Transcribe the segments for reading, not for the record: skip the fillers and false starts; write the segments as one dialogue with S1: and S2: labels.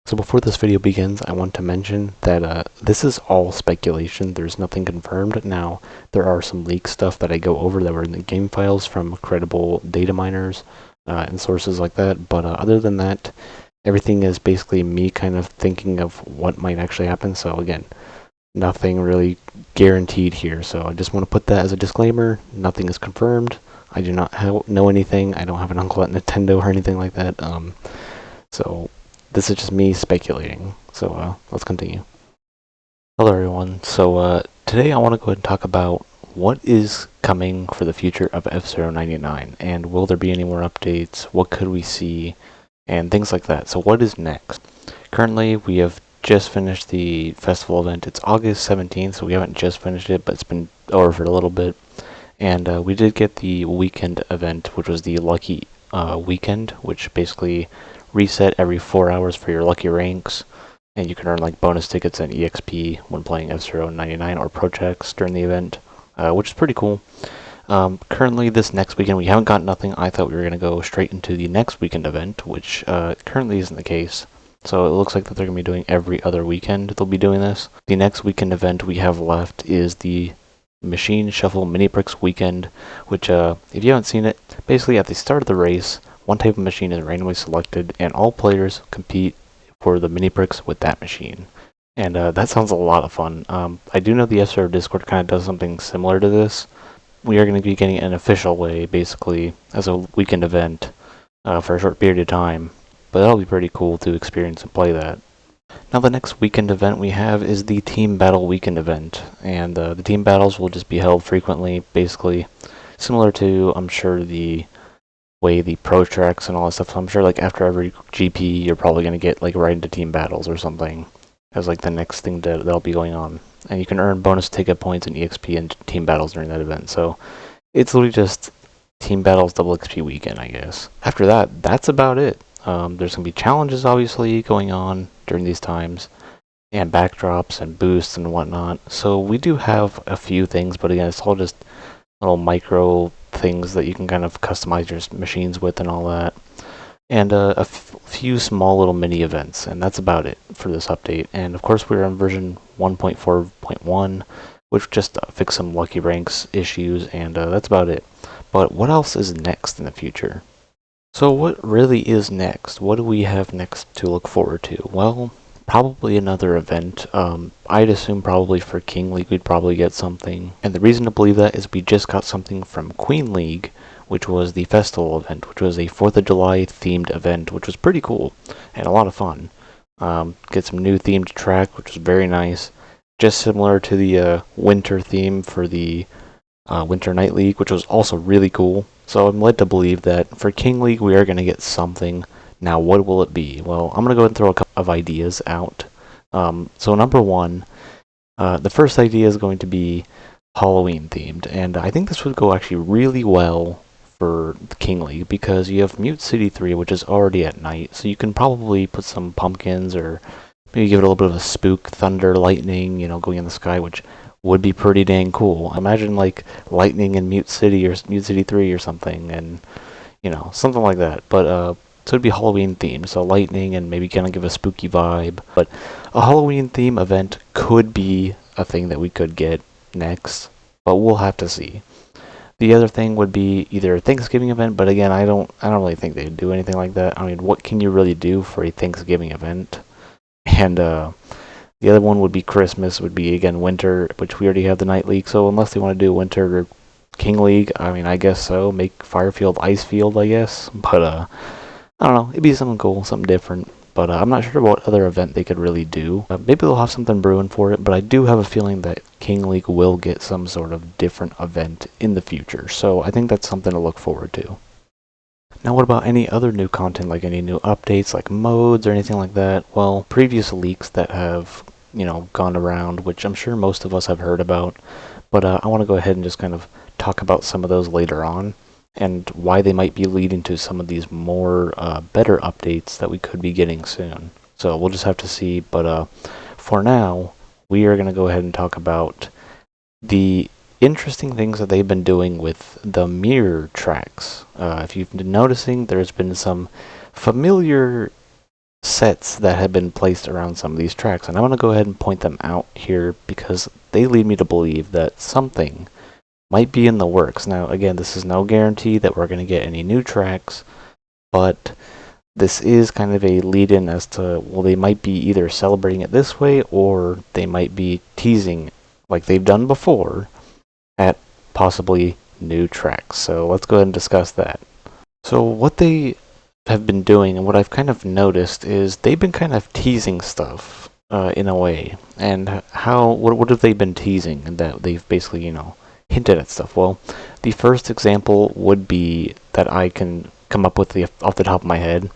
S1: So before this video begins, I want to mention that this is all speculation. There's nothing confirmed. Now, there are some leak stuff that I go over that were in the game files from credible data miners and sources like that. But other than that, everything is basically me kind of thinking of what might actually happen. So again, nothing really guaranteed here. So I just want to put that as a disclaimer. Nothing is confirmed. I do not know anything. I don't have an uncle at Nintendo or anything like that. So this is just me speculating. So let's continue. Hello everyone. So today I want to go ahead and talk about what is coming for the future of F-Zero 99, and will there be any more updates? What could we see? And things like that. So what is next? Currently we have just finished the festival event. It's August 17th, so we haven't just finished it, but it's been over for a little bit. And we did get the weekend event, which was the lucky weekend, which basically reset every 4 hours for your lucky ranks, and you can earn like bonus tickets and EXP when playing F-Zero 99 or Protex during the event, which is pretty cool. Currently, this next weekend, we haven't got nothing. I thought we were going to go straight into the next weekend event, which currently isn't the case. So it looks like that they're going to be doing every other weekend. They'll be doing this. The next weekend event we have left is the Machine Shuffle Mini Bricks Weekend, which, if you haven't seen it, basically at the start of the race, one type of machine is randomly selected, and all players compete for the mini bricks with that machine. And that sounds a lot of fun. I do know the F-Zero Discord kind of does something similar to this. We are going to be getting an official way, basically, as a weekend event for a short period of time. But that'll be pretty cool to experience and play that. Now the next weekend event we have is the Team Battle Weekend event. And the team battles will just be held frequently, basically similar to, I'm sure, the way the pro tracks and all that stuff. So I'm sure like after every GP you're probably going to get like right into team battles or something as like the next thing that'll be going on. And you can earn bonus ticket points and EXP in team battles during that event. So it's literally just team battles double XP weekend, I guess. After that, that's about it. There's going to be challenges obviously going on during these times, and backdrops and boosts and whatnot. So we do have a few things, but again, it's all just little micro things that you can kind of customize your machines with and all that. And a few small little mini events, and that's about it for this update. And of course we're on version 1.4.1, which just fixed some lucky ranks issues, and that's about it. But what else is next in the future? So what really is next? What do we have next to look forward to? Well, probably another event. I'd assume probably for King League we'd probably get something. And the reason to believe that is we just got something from Queen League, which was the festival event, which was a 4th of July themed event, which was pretty cool and a lot of fun. Get some new themed track, which was very nice. Just similar to the winter theme for the Winter Night League, which was also really cool. So I'm led to believe that for King League we are going to get something. Now, what will it be? Well, I'm going to go ahead and throw a couple of ideas out. So number one, the first idea is going to be Halloween themed, and I think this would go actually really well for the King League because you have Mute City 3, which is already at night, so you can probably put some pumpkins or maybe give it a little bit of a spook, thunder, lightning, going in the sky, which would be pretty dang cool. Imagine like lightning in Mute City or Mute City 3 or something, and something like that. But so it'd be Halloween themed, so lightning and maybe kind of give a spooky vibe. But a Halloween theme event could be a thing that we could get next, but we'll have to see. The other thing would be either a Thanksgiving event, but again, I don't really think they'd do anything like that. I mean, what can you really do for a Thanksgiving event? And the other one would be Christmas, would be again winter, which we already have the Night League. So unless they want to do winter or King League, I mean, I guess so. Make Firefield Icefield, I guess. But I don't know. It'd be something cool, something different. But I'm not sure what other event they could really do. Maybe they'll have something brewing for it, but I do have a feeling that King League will get some sort of different event in the future. So I think that's something to look forward to. Now, what about any other new content, like any new updates, like modes or anything like that? Well, previous leaks that have, gone around, which I'm sure most of us have heard about, but I want to go ahead and just kind of talk about some of those later on, and why they might be leading to some of these more better updates that we could be getting soon. So we'll just have to see, but for now, we are going to go ahead and talk about the interesting things that they've been doing with the mirror tracks. If you've been noticing, there's been some familiar sets that have been placed around some of these tracks. And I want to go ahead and point them out here because they lead me to believe that something might be in the works. Now, again, this is no guarantee that we're going to get any new tracks, but this is kind of a lead-in as to, well, they might be either celebrating it this way or they might be teasing, like they've done before, at possibly new tracks. So let's go ahead and discuss that. So what they have been doing and what I've kind of noticed is they've been kind of teasing stuff in a way. And what have they been teasing that they've basically, hinted at stuff? Well, the first example would be that I can come up with off the top of my head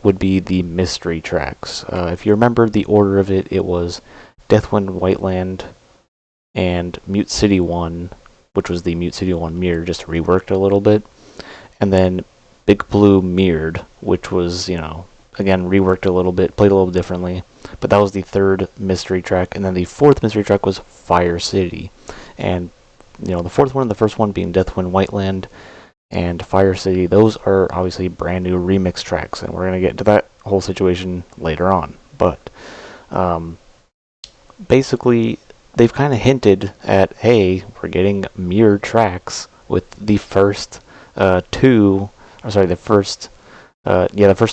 S1: would be the mystery tracks. If you remember the order of it, it was Deathwind Whiteland and Mute City 1, which was the Mute City 1 mirror, just reworked a little bit. And then Big Blue Mirrored, which was, again, reworked a little bit, played a little differently. But that was the third mystery track. And then the fourth mystery track was Fire City. And, the fourth one and the first one being Deathwind Whiteland and Fire City, those are obviously brand new remix tracks. And we're going to get into that whole situation later on. But basically, they've kind of hinted at, hey, we're getting mirror tracks with the first the first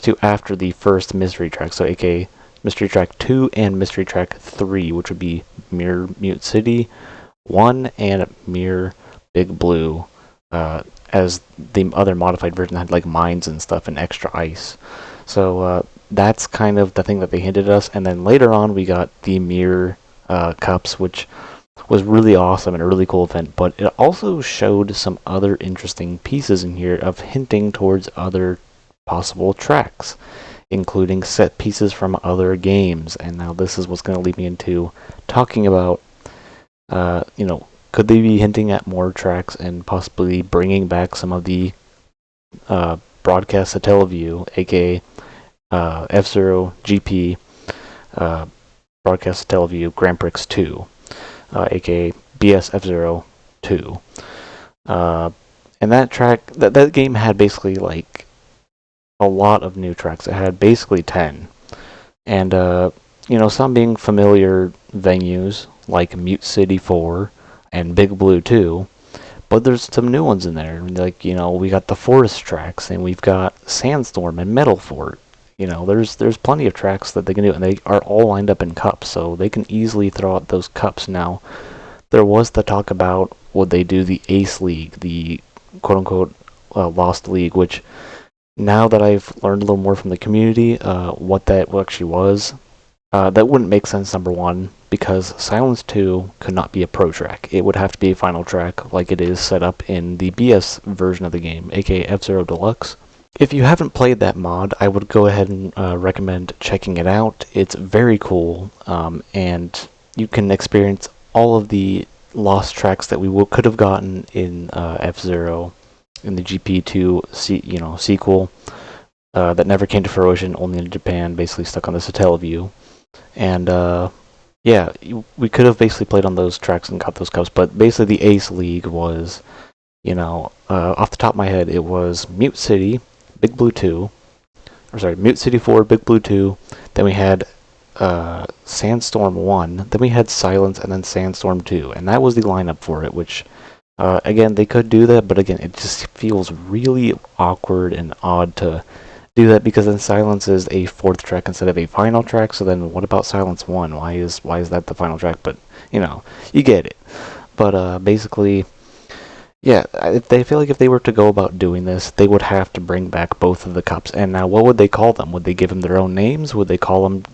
S1: two after the first mystery track, so aka Mystery Track 2 and Mystery Track 3, which would be Mirror Mute City 1 and Mirror Big Blue, as the other modified version had like mines and stuff and extra ice. So that's kind of the thing that they hinted at us, and then later on we got the Mirror Cups, which was really awesome and a really cool event, but it also showed some other interesting pieces in here of hinting towards other possible tracks, including set pieces from other games. And now this is what's going to lead me into talking about, could they be hinting at more tracks and possibly bringing back some of the broadcast Satellaview, aka F-Zero GP, broadcast Satellaview Grand Prix 2. Aka BS F-Zero 2. And that track, that game had basically like a lot of new tracks. It had basically 10. And, some being familiar venues like Mute City 4 and Big Blue 2. But there's some new ones in there. Like, we got the Forest tracks and we've got Sandstorm and Metal Fort. There's plenty of tracks that they can do, and they are all lined up in cups, so they can easily throw out those cups. Now, there was the talk about would they do the Ace League, the quote-unquote Lost League, which now that I've learned a little more from the community, what that actually was, that wouldn't make sense, number one, because Silence 2 could not be a pro track. It would have to be a final track like it is set up in the BS version of the game, aka F-Zero Deluxe. If you haven't played that mod, I would go ahead and recommend checking it out. It's very cool, and you can experience all of the lost tracks that we could have gotten in F-Zero, in the GP2 sequel, that never came to fruition, only in Japan, basically stuck on the Satellaview. And we could have basically played on those tracks and got those cups, but basically the Ace League was, off the top of my head, it was Mute City, Big Blue 2, Mute City 4, Big Blue 2, then we had Sandstorm 1, then we had Silence, and then Sandstorm 2, and that was the lineup for it, which, again, they could do that, but again, it just feels really awkward and odd to do that, because then Silence is a fourth track instead of a final track, so then what about Silence 1? Why is that the final track? But, you get it. But, basically, yeah, they feel like if they were to go about doing this, they would have to bring back both of the cups. And now, what would they call them? Would they give them their own names? Would they call them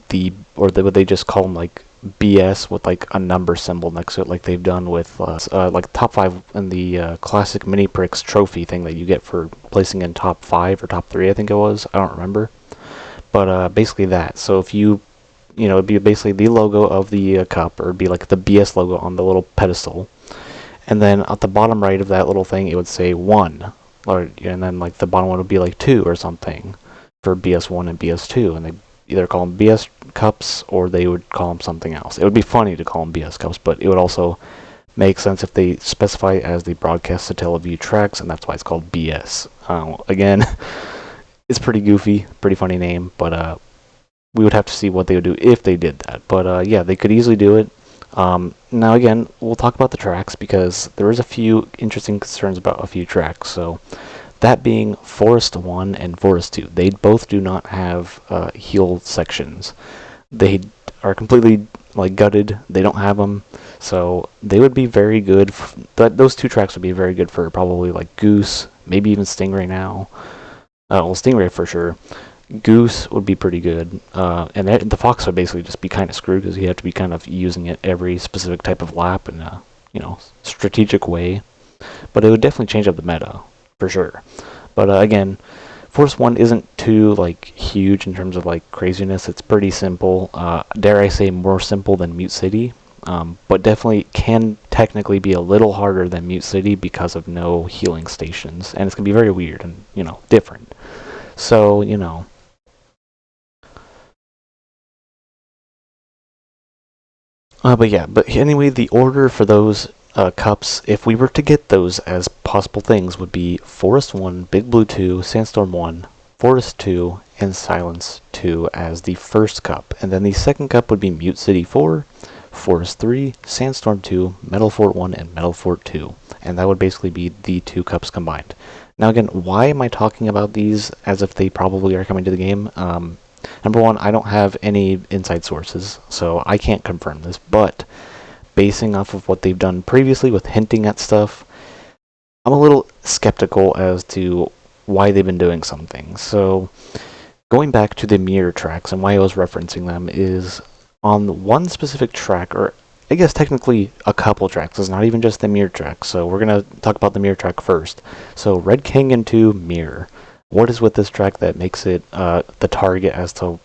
S1: would they just call them like BS with like a number symbol next to it, like they've done with like top 5 in the classic Mini Prix trophy thing that you get for placing in top 5 or top 3, I think it was. I don't remember. But basically that. So if it'd be basically the logo of the cup, or it'd be like the BS logo on the little pedestal. And then at the bottom right of that little thing, it would say 1, and then like the bottom one would be like 2 or something for BS1 and BS2, and they either call them BS cups or they would call them something else. It would be funny to call them BS cups, but it would also make sense if they specify it as the broadcast Satellaview tracks, and that's why it's called BS. Again, it's pretty goofy, pretty funny name, but we would have to see what they would do if they did that. But yeah, they could easily do it. Now again, we'll talk about the tracks because there is a few interesting concerns about a few tracks. So that being Forest 1 and Forest 2, they both do not have heal sections. They are completely like gutted. They don't have them, so they would be very good. Those two tracks would be very good for probably like Goose, maybe even Stingray now. Well, Stingray for sure. Goose would be pretty good, and the Fox would basically just be kind of screwed because you have to be kind of using it every specific type of lap in a strategic way. But it would definitely change up the meta for sure. But again, Force 1 isn't too like huge in terms of like craziness. It's pretty simple. Dare I say more simple than Mute City, but definitely can technically be a little harder than Mute City because of no healing stations, and it's gonna be very weird and different. So but anyway, the order for those cups, if we were to get those as possible things, would be Forest 1, Big Blue 2, Sandstorm 1, Forest 2, and Silence 2 as the first cup. And then the second cup would be Mute City 4, Forest 3, Sandstorm 2, Metal Fort 1, and Metal Fort 2. And that would basically be the two cups combined. Now again, why am I talking about these as if they probably are coming to the game? Number one, I don't have any inside sources, so I can't confirm this, but basing off of what they've done previously with hinting at stuff, I'm a little skeptical as to why they've been doing something. So going back to the mirror tracks and why I was referencing them is on one specific track, or I guess technically a couple tracks, it's not even just the mirror track, so we're going to talk about the mirror track first. So Red Canyon 2 Mirror. What is with this track that makes it the target as to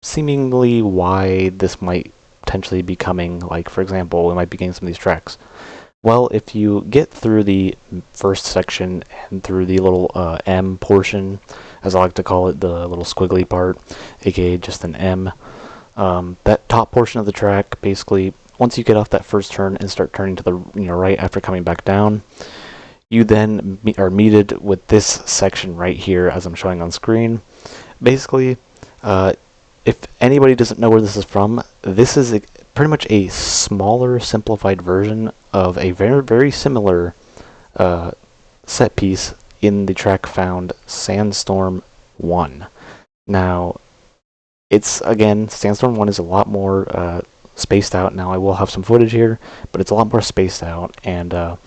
S1: seemingly why this might potentially be coming? Like, for example, we might be getting some of these tracks. Well, if you get through the first section and through the little M portion, as I like to call it, the little squiggly part, aka just an M, that top portion of the track, basically, once you get off that first turn and start turning to the right after coming back down, you then are meted with this section right here, as I'm showing on screen. Basically, if anybody doesn't know where this is from, this is pretty much a smaller, simplified version of a very, very similar set piece in the track found Sandstorm 1. Now, again, Sandstorm 1 is a lot more spaced out. Now, I will have some footage here, but it's a lot more spaced out, and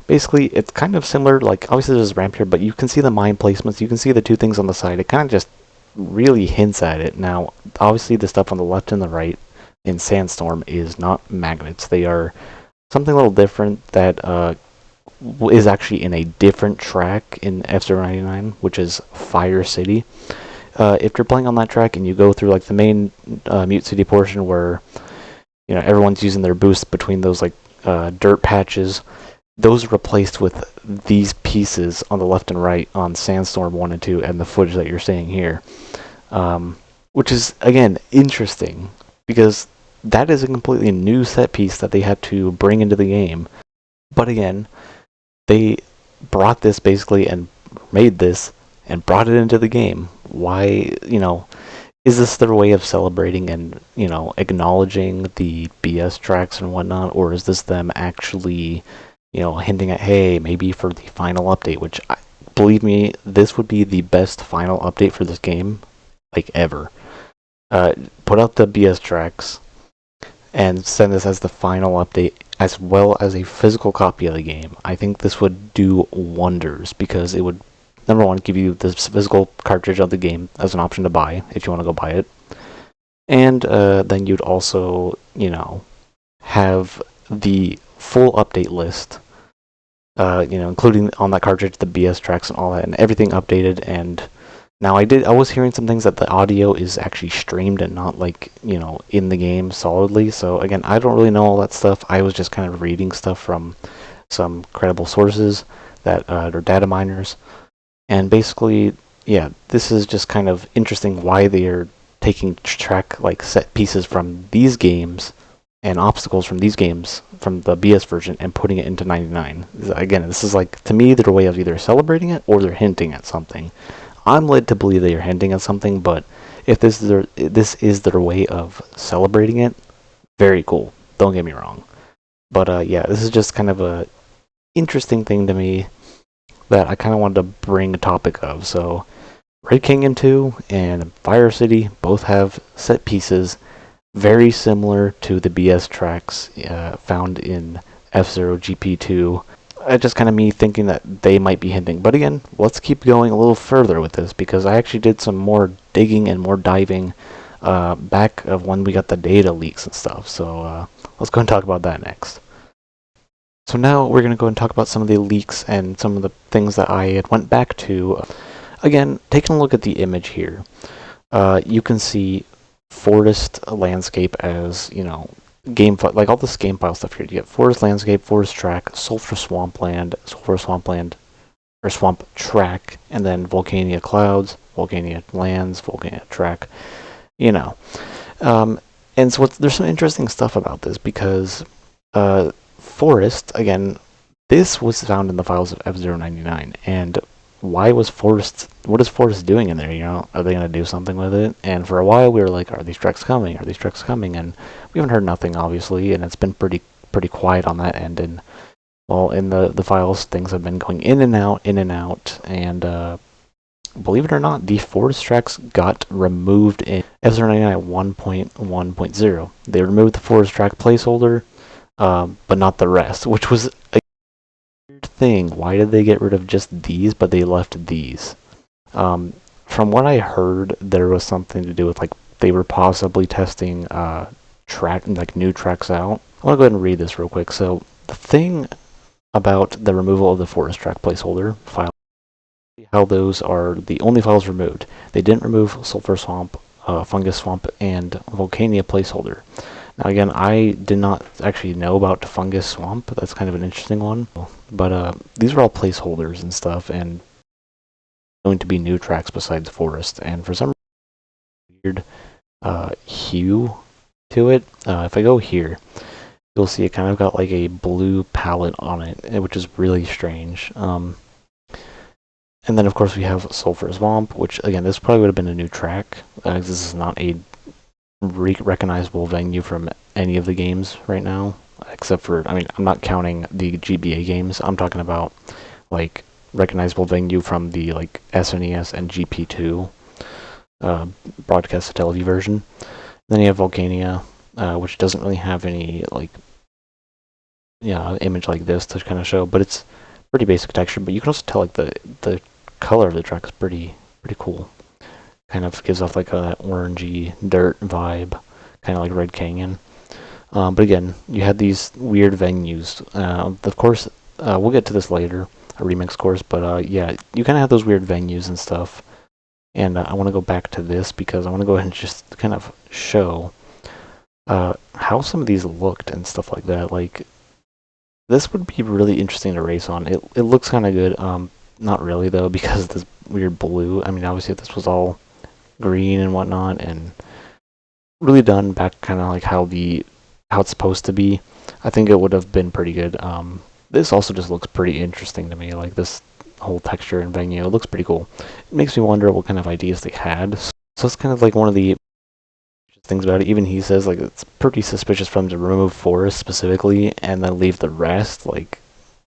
S1: basically, it's kind of similar, like, obviously there's a ramp here, but you can see the mine placements, you can see the two things on the side, it kind of just really hints at it. Now, obviously the stuff on the left and the right in Sandstorm is not magnets, they are something a little different that is actually in a different track in F-099, which is Fire City. If you're playing on that track and you go through, like, the main Mute City portion where, everyone's using their boost between those, like, dirt patches, those are replaced with these pieces on the left and right on Sandstorm 1 and 2 and the footage that you're seeing here. Which is, again, interesting because that is a completely new set piece that they had to bring into the game. But again, they brought this basically and made this and brought it into the game. Why, is this their way of celebrating and, acknowledging the BS tracks and whatnot? Or is this them actually hinting at, hey, maybe for the final update, which, believe me, this would be the best final update for this game, like, ever. Put out the BS tracks and send this as the final update, as well as a physical copy of the game. I think this would do wonders, because it would, number one, give you this physical cartridge of the game as an option to buy, if you want to go buy it. And then you'd also, have the full update list, including on that cartridge the BS tracks and all that, and everything updated. And now I was hearing some things that the audio is actually streamed and not, like, in the game solidly. So again, I don't really know all that stuff. I was just kind of reading stuff from some credible sources that are data miners. And basically, yeah, this is just kind of interesting why they are taking track, like, set pieces from these games and obstacles from these games, from the BS version, and putting it into 99. Again, this is, like, to me, their way of either celebrating it or they're hinting at something. I'm led to believe they are hinting at something, but if this is their way of celebrating it, very cool. Don't get me wrong. But yeah, this is just kind of a interesting thing to me that I kind of wanted to bring a topic of. So, Red Canyon 2 and Fire City both have set pieces very similar to the BS tracks found in F-Zero GP2. Just kind of me thinking that they might be hinting. But again, let's keep going a little further with this because I actually did some more digging and more diving back of when we got the data leaks and stuff. So let's go and talk about that next. So now we're going to go and talk about some of the leaks and some of the things that I had went back to. Again, taking a look at the image here, you can see forest landscape as, you know, like all this game file stuff here. You get forest landscape, forest track, sulfur swampland, or swamp track, and then Volcania clouds, Volcania lands, Volcania track, you know. And so there's some interesting stuff about this because forest, again, this was found in the files of F099, and what is Forest doing in there, you know? Are they going to do something with it? And for a while we were like, are these tracks coming? Are these tracks coming? And we haven't heard nothing, obviously, and it's been pretty quiet on that end. And, well, in the files, things have been going in and out, and believe it or not, the Forest tracks got removed in F099 1.1.0. They removed the Forest track placeholder, but not the rest, which was a weird thing. Why did they get rid of just these, but they left these? From what I heard, there was something to do with, like, they were possibly testing new tracks out. I want to go ahead and read this real quick. So the thing about the removal of the Forest track placeholder file, how those are the only files removed. They didn't remove Sulfur Swamp, Fungus Swamp, and Volcania placeholder. Now again, I did not actually know about Fungus Swamp. That's kind of an interesting one. But these are all placeholders and stuff, and going to be new tracks besides Forest. And for some weird hue to it, if I go here, you'll see it kind of got like a blue palette on it, which is really strange. And then, of course, we have Sulfur Swamp, which, again, this probably would have been a new track, because this is not a recognizable venue from any of the games right now, except for, I mean, I'm not counting the GBA games. I'm talking about, like, recognizable venue from the, like, SNES and GP2 broadcast fidelity version. Then you have Volcania, which doesn't really have any, like, image like this to kind of show, but it's pretty basic texture. But you can also tell, like, the color of the track is pretty cool. Kind of gives off like a orangey dirt vibe, kind of like Red Canyon. But again, you had these weird venues. Of course, we'll get to this later, a remix course. But yeah, you kind of have those weird venues and stuff. And I want to go back to this because I want to go ahead and just kind of show how some of these looked and stuff like that. Like, this would be really interesting to race on. It looks kind of good. Not really, though, because of this weird blue. I mean, obviously, if this was all green and whatnot, and really done back kind of like how it's supposed to be, I think it would have been pretty good. This also just looks pretty interesting to me, like this whole texture and venue. It looks pretty cool. It makes me wonder what kind of ideas they had. So it's kind of like one of the things about it. Even he says, like, it's pretty suspicious for them to remove Forest specifically and then leave the rest. Like,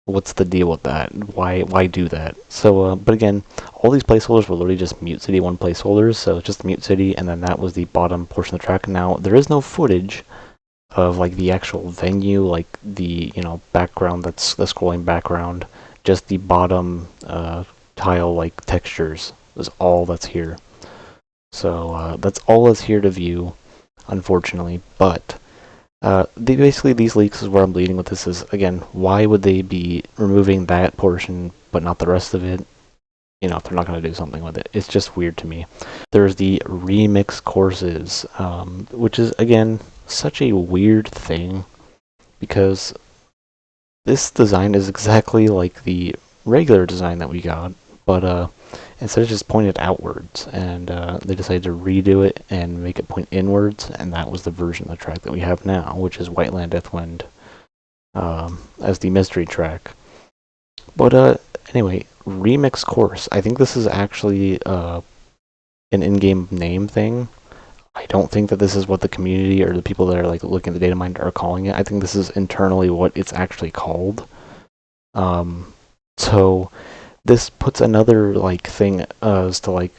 S1: what's the deal with that? Why do that? So, but again, all these placeholders were literally just Mute City 1 placeholders, so just Mute City, and then that was the bottom portion of the track. Now, there is no footage of, like, the actual venue, like the, you know, background, that's the scrolling background, just the bottom tile, like, textures is all that's here. So, that's all that's here to view, unfortunately, but basically, these leaks is where I'm leading with this is, again, why would they be removing that portion but not the rest of it? You know, if they're not going to do something with it. It's just weird to me. There's the remix courses, which is, again, such a weird thing because this design is exactly like the regular design that we got, but instead of just pointed outwards, and they decided to redo it and make it point inwards, and that was the version of the track that we have now, which is Whiteland Deathwind as the mystery track. But anyway, remix course. I think this is actually an in-game name thing. I don't think that this is what the community or the people that are like looking at the data mine are calling it. I think this is internally what it's actually called. So this puts another like thing as to like,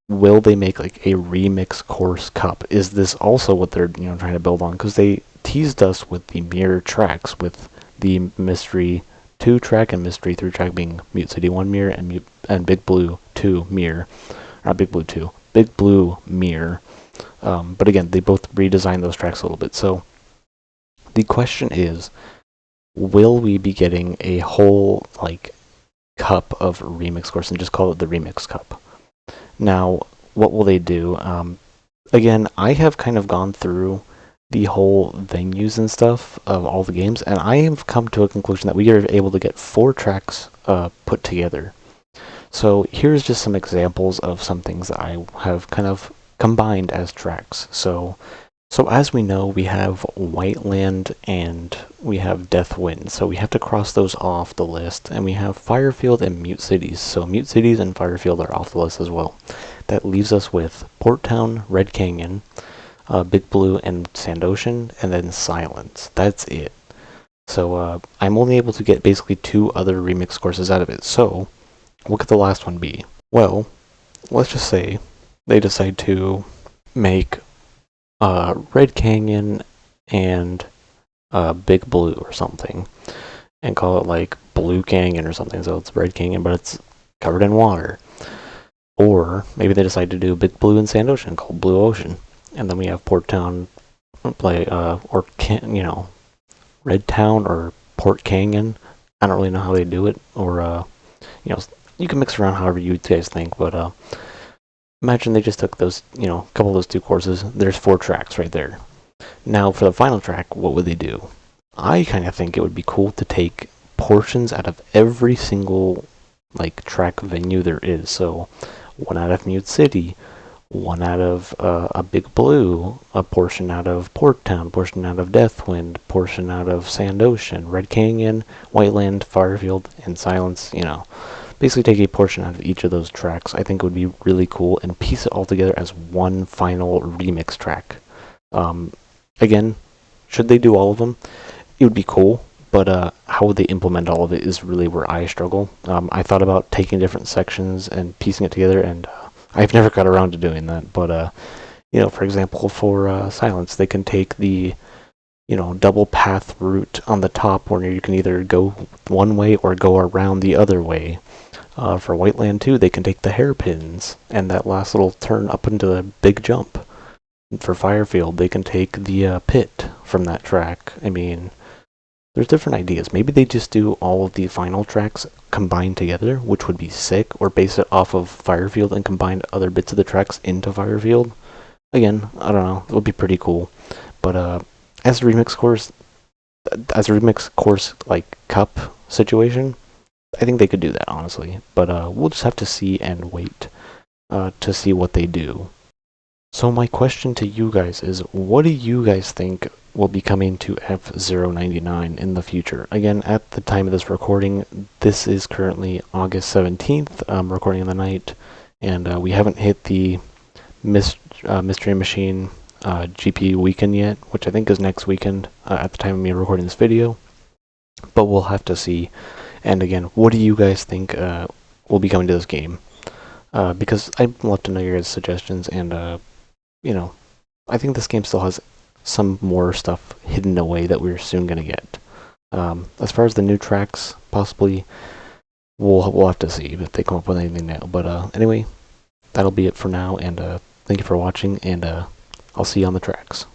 S1: will they make like a remix course cup? Is this also what they're trying to build on? Because they teased us with the mirror tracks, with the mystery 2 track and mystery 3 track being Mute City 1 mirror and Big Blue 2 mirror, not Big Blue 2, Big Blue mirror. But again, they both redesigned those tracks a little bit. So the question is, will we be getting a whole like cup of remix course and just call it the remix cup? Now, what will they do? Again, I have kind of gone through the whole venues and stuff of all the games, and I have come to a conclusion that we are able to get 4 tracks put together. So here's just some examples of some things that I have kind of combined as tracks. So as we know, we have Whiteland and we have Deathwind, so we have to cross those off the list, and we have Firefield and Mute Cities, so Mute Cities and Firefield are off the list as well. That leaves us with Port Town, Red Canyon, Big Blue, and Sand Ocean, and then Silence. That's it. So I'm only able to get basically 2 other remix courses out of it, so what could the last one be? Well, let's just say they decide to make Red Canyon and Big Blue or something, and call it like Blue Canyon or something. So it's Red Canyon, but it's covered in water. Or maybe they decide to do Big Blue and Sand Ocean called Blue Ocean, and then we have Port Town play Red Town or Port Canyon. I don't really know how they do it, or you can mix around however you guys think, but imagine they just took those, a couple of those 2 courses. There's 4 tracks right there. Now, for the final track, what would they do? I kind of think it would be cool to take portions out of every single, like, track venue there is. So, 1 out of Mute City, 1 out of a Big Blue, a portion out of Port Town, portion out of Deathwind, portion out of Sand Ocean, Red Canyon, Whiteland, Firefield, and Silence, basically take a portion out of each of those tracks. I think it would be really cool, and piece it all together as one final remix track. Again, should they do all of them? It would be cool, but how would they implement all of it is really where I struggle. I thought about taking different sections and piecing it together, and I've never got around to doing that. But for example, for Silence, they can take the double path route on the top, where you can either go one way or go around the other way. For Whiteland 2, they can take the hairpins and that last little turn up into the big jump. For Firefield, they can take the pit from that track. I mean, there's different ideas. Maybe they just do all of the final tracks combined together, which would be sick, or base it off of Firefield and combine other bits of the tracks into Firefield. Again, I don't know. It would be pretty cool. But as a remix course like cup situation, I think they could do that, honestly. But we'll just have to see and wait to see what they do. So my question to you guys is, what do you guys think will be coming to F099 in the future? Again, at the time of this recording, this is currently August 17th, recording in the night, and we haven't hit the Mystery Machine GP weekend yet, which I think is next weekend at the time of me recording this video. But we'll have to see. And again, what do you guys think will be coming to this game? Because I'd love to know your guys' suggestions, and I think this game still has some more stuff hidden away that we're soon going to get. As far as the new tracks, possibly, we'll have to see if they come up with anything now. But anyway, that'll be it for now, and thank you for watching, and I'll see you on the tracks.